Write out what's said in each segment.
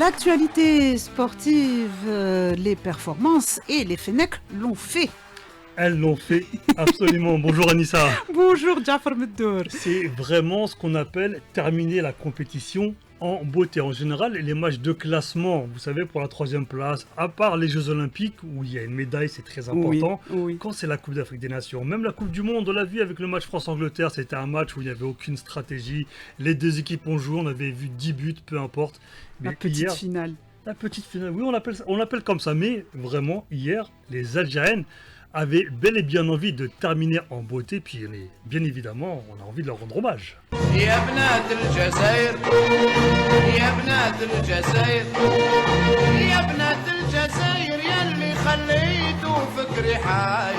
L'actualité sportive, les performances et les Fennecs l'ont fait. Elles l'ont fait, absolument. Bonjour Anissa. Bonjour Jafar Meddour. C'est vraiment ce qu'on appelle terminer la compétition en beauté. En général, les matchs de classement, vous savez, pour la 3e place, à part les Jeux Olympiques, où il y a une médaille, c'est très important, oui. Quand c'est la Coupe d'Afrique des Nations, même la Coupe du Monde, on l'a vu avec le match France-Angleterre, c'était un match où il n'y avait aucune stratégie. Les deux équipes ont joué, on avait vu 10 buts, peu importe. Mais La petite finale. La petite finale, oui, on l'appelle comme ça, mais vraiment, hier, les Algériennes avaient bel et bien envie de terminer en beauté, puis bien évidemment, on a envie de leur rendre hommage. يا بنات الجزائر يا بنات الجزائر يا بنات الجزائر يلي خليتوا فكري حاير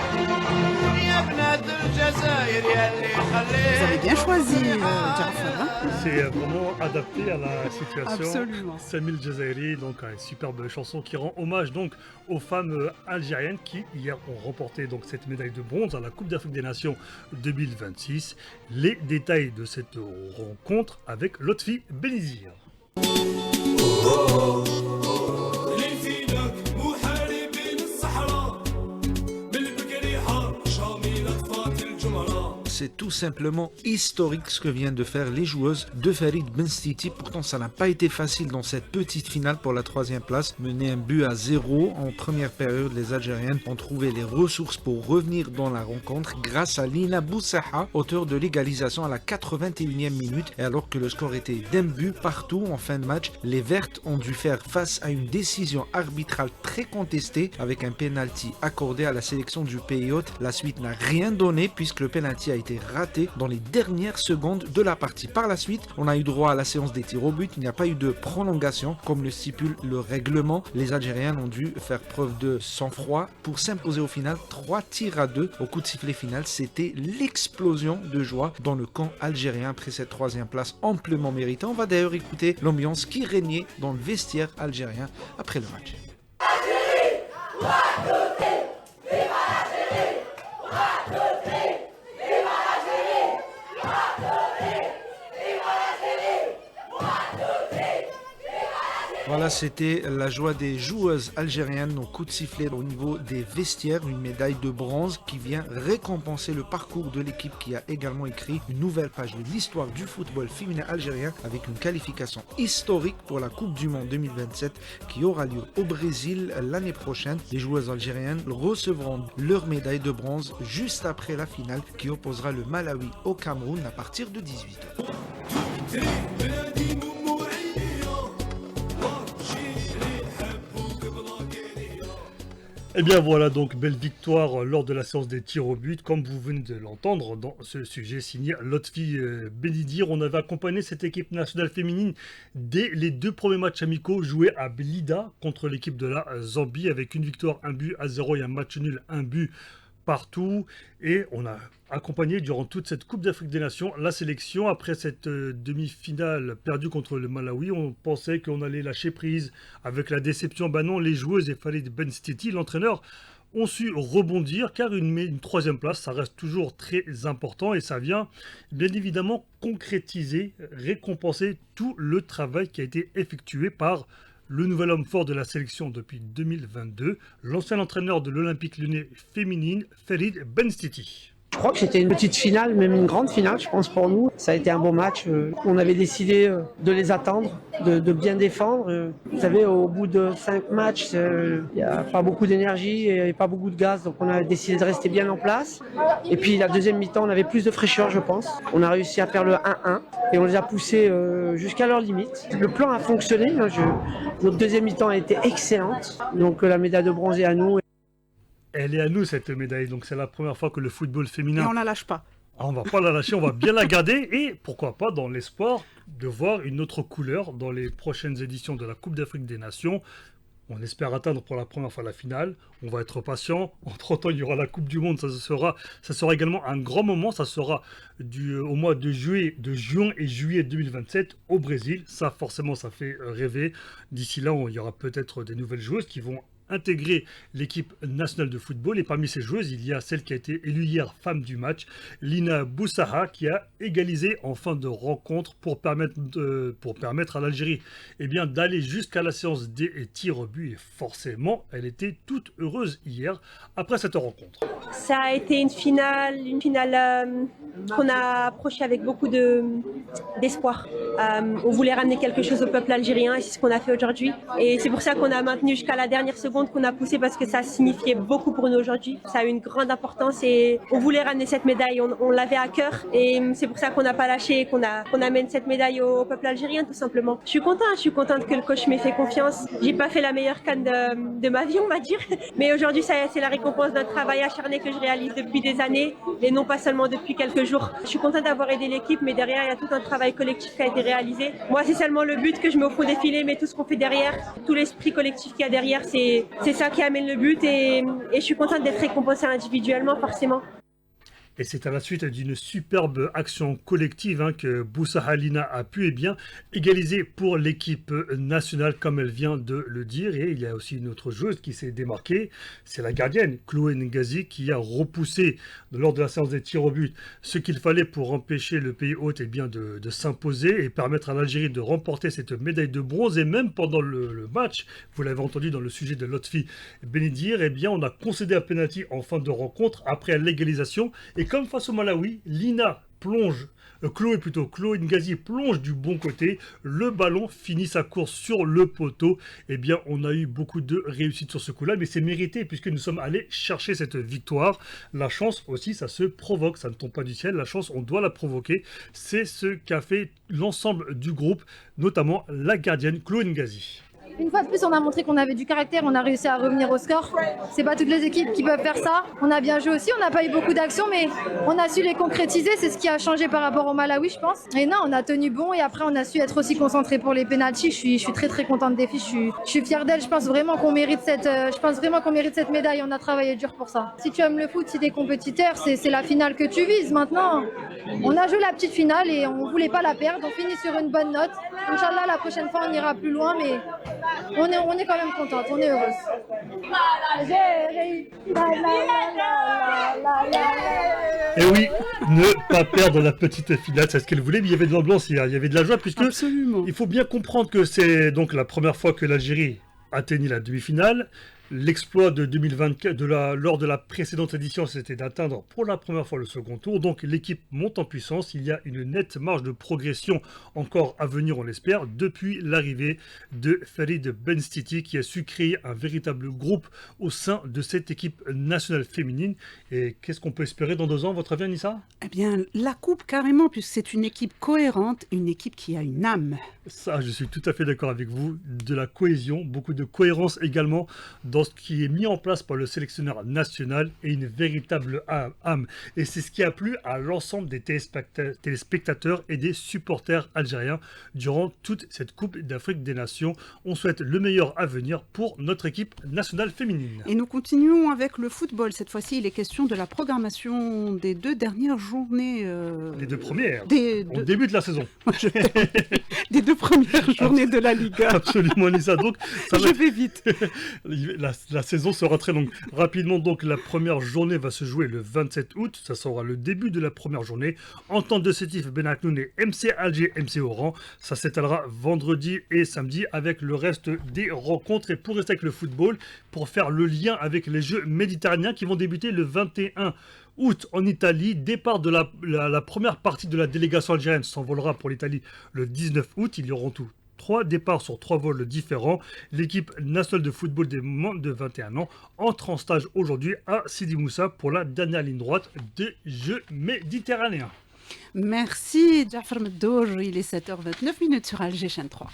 يا بنات الجزائر يلي Vous avez bien choisi, Jafar. C'est vraiment adapté à la situation. Absolument. Samil Jazairi, donc une superbe chanson qui rend hommage donc aux femmes algériennes qui hier ont remporté donc cette médaille de bronze à la Coupe d'Afrique des Nations 2026. Les détails de cette rencontre avec Lotfi Benizir. C'est tout simplement historique ce que viennent de faire les joueuses de Farid Benstiti. Pourtant, ça n'a pas été facile dans cette petite finale pour la 3e place. Mené 1-0 en première période, les Algériennes ont trouvé les ressources pour revenir dans la rencontre grâce à Lina Boussaha, auteur de l'égalisation à la 81e minute. Et alors que le score était d'1 partout en fin de match, les Vertes ont dû faire face à une décision arbitrale très contestée avec un penalty accordé à la sélection du pays hôte. La suite n'a rien donné puisque le penalty a été raté dans les dernières secondes de la partie. Par la suite, on a eu droit à la séance des tirs au but. Il n'y a pas eu de prolongation comme le stipule le règlement. Les Algériens ont dû faire preuve de sang-froid pour s'imposer au final 3-2 au coup de sifflet final. C'était l'explosion de joie dans le camp algérien après cette 3e place amplement méritée. On va d'ailleurs écouter l'ambiance qui régnait dans le vestiaire algérien après le match. Voilà, c'était la joie des joueuses algériennes au coup de sifflet au niveau des vestiaires, une médaille de bronze qui vient récompenser le parcours de l'équipe qui a également écrit une nouvelle page de l'histoire du football féminin algérien avec une qualification historique pour la Coupe du Monde 2027 qui aura lieu au Brésil l'année prochaine. Les joueuses algériennes recevront leur médaille de bronze juste après la finale qui opposera le Malawi au Cameroun à partir de 18h. Et bien voilà donc belle victoire lors de la séance des tirs au but, comme vous venez de l'entendre dans ce sujet signé Lotfi Benizir. On avait accompagné cette équipe nationale féminine dès les 2 premiers matchs amicaux joués à Blida contre l'équipe de la Zambie avec une victoire 1-0 et un match nul 1 partout, et on a accompagné durant toute cette Coupe d'Afrique des Nations la sélection. Après cette demi-finale perdue contre le Malawi, on pensait qu'on allait lâcher prise avec la déception. Ben non, les joueuses et Farid Benstiti, l'entraîneur, ont su rebondir car une 3e place, ça reste toujours très important et ça vient bien évidemment concrétiser, récompenser tout le travail qui a été effectué par le nouvel homme fort de la sélection depuis 2022, l'ancien entraîneur de l'Olympique Lyonnais féminine, Farid Benstiti. Je crois que c'était une petite finale, même une grande finale, je pense, pour nous. Ça a été un beau match. On avait décidé de les attendre, de bien défendre. Vous savez, au bout de 5 matchs, il n'y a pas beaucoup d'énergie et pas beaucoup de gaz. Donc on a décidé de rester bien en place. Et puis la 2e mi-temps, on avait plus de fraîcheur, je pense. On a réussi à faire le 1-1 et on les a poussés jusqu'à leur limite. Le plan a fonctionné. Notre 2e mi-temps a été excellente. Donc la médaille de bronze est à nous. Elle est à nous cette médaille, donc c'est la première fois que le football féminin... Et on la lâche pas. On va pas la lâcher, on va bien la garder et pourquoi pas dans l'espoir de voir une autre couleur dans les prochaines éditions de la Coupe d'Afrique des Nations. On espère atteindre pour la première fois la finale. On va être patient. Entre-temps, il y aura la Coupe du Monde. Ça sera également un grand moment. Ça sera au mois de juin et juillet 2027 au Brésil. Ça, forcément, ça fait rêver. D'ici là, il y aura peut-être des nouvelles joueuses qui vont intégrer l'équipe nationale de football. Et parmi ces joueuses, il y a celle qui a été élue hier femme du match, Lina Boussaha, qui a égalisé en fin de rencontre pour permettre à l'Algérie d'aller jusqu'à la séance des tirs au but. Et forcément, elle était toute heureuse hier après cette rencontre. Ça a été une finale qu'on a approchée avec beaucoup d'espoir. On voulait ramener quelque chose au peuple algérien et c'est ce qu'on a fait aujourd'hui. Et c'est pour ça qu'on a maintenu jusqu'à la dernière seconde, qu'on a poussé parce que ça signifiait beaucoup pour nous aujourd'hui. Ça a eu une grande importance et on voulait ramener cette médaille, on l'avait à cœur et c'est pour ça qu'on n'a pas lâché et qu'on amène cette médaille au peuple algérien tout simplement. Je suis contente que le coach m'ait fait confiance. J'ai pas fait la meilleure canne de ma vie on va dire, mais aujourd'hui c'est la récompense d'un travail acharné que je réalise depuis des années et non pas seulement depuis quelques jours. Je suis contente d'avoir aidé l'équipe, mais derrière il y a tout un travail collectif qui a été réalisé. Moi c'est seulement le but que je mets au fond des filets, mais tout ce qu'on fait derrière, tout l'esprit collectif qu'il y a derrière, c'est ça qui amène le but et je suis contente d'être récompensée individuellement forcément. Et c'est à la suite d'une superbe action collective que Boussaha Lina a pu égaliser pour l'équipe nationale, comme elle vient de le dire. Et il y a aussi une autre joueuse qui s'est démarquée, c'est la gardienne, Chloé Ngazi, qui a repoussé lors de la séance des tirs au but ce qu'il fallait pour empêcher le pays hôte de s'imposer et permettre à l'Algérie de remporter cette médaille de bronze. Et même pendant le match, vous l'avez entendu dans le sujet de Lotfi Benidir, on a concédé un penalty en fin de rencontre après l'égalisation. Et comme face au Malawi, Chloé Ngazi plonge du bon côté, le ballon finit sa course sur le poteau. On a eu beaucoup de réussite sur ce coup-là, mais c'est mérité puisque nous sommes allés chercher cette victoire. La chance aussi, ça se provoque, ça ne tombe pas du ciel. La chance, on doit la provoquer. C'est ce qu'a fait l'ensemble du groupe, notamment la gardienne Chloé Ngazi. Une fois de plus, on a montré qu'on avait du caractère, on a réussi à revenir au score. C'est pas toutes les équipes qui peuvent faire ça. On a bien joué aussi, on n'a pas eu beaucoup d'actions, mais on a su les concrétiser. C'est ce qui a changé par rapport au Malawi, je pense. Et non, on a tenu bon et après, on a su être aussi concentré pour les pénaltys. Je suis très très contente des filles. Je suis fière d'elles. Je pense vraiment qu'on mérite cette médaille. On a travaillé dur pour ça. Si tu aimes le foot, si t'es compétiteur, c'est la finale que tu vises. Maintenant, on a joué la petite finale et on voulait pas la perdre. On finit sur une bonne note. Inch'Allah, la prochaine fois, on ira plus loin, mais on est quand même contente, on est heureuse. Et oui, ne pas perdre la petite finale, c'est ce qu'elle voulait, mais il y avait de l'ambiance hier, il y avait de la joie, puisque Absolument. Il faut bien comprendre que c'est donc la première fois que l'Algérie atteignit la demi-finale. L'exploit de 2024, lors de la précédente édition, c'était d'atteindre pour la première fois le second tour. Donc l'équipe monte en puissance. Il y a une nette marge de progression encore à venir, on l'espère, depuis l'arrivée de Farid Benstiti, qui a su créer un véritable groupe au sein de cette équipe nationale féminine. Et qu'est-ce qu'on peut espérer dans 2 ans, votre avis, Anissa ? La coupe carrément, puisque c'est une équipe cohérente, une équipe qui a une âme. Ça, je suis tout à fait d'accord avec vous. De la cohésion, beaucoup de cohérence également dans ce qui est mis en place par le sélectionneur national et une véritable âme. Et c'est ce qui a plu à l'ensemble des téléspectateurs et des supporters algériens durant toute cette Coupe d'Afrique des Nations. On souhaite le meilleur à venir pour notre équipe nationale féminine. Et nous continuons avec le football. Cette fois-ci, il est question de la programmation des 2 dernières journées. Les 2 premières, au début de la saison. Des 2 premières journées de la Liga. Absolument, Lisa. Donc, je vais vite. La saison sera très longue. Rapidement, donc, la première journée va se jouer le 27 août. Ça sera le début de la première journée. Entente de Sétif, Ben Aknoun et MC Alger, MC Oran. Ça s'étalera vendredi et samedi avec le reste des rencontres. Et pour rester avec le football, pour faire le lien avec les Jeux méditerranéens qui vont débuter le 21 août en Italie. Départ de la première partie de la délégation algérienne s'envolera pour l'Italie le 19 août. Il y aura tout 3 départs sur 3 vols différents. L'équipe nationale de football des moins de 21 ans entre en stage aujourd'hui à Sidi Moussa pour la dernière ligne droite des Jeux méditerranéens. Merci, Jafar Meddour. Il est 7h29 sur Alger Chaîne 3.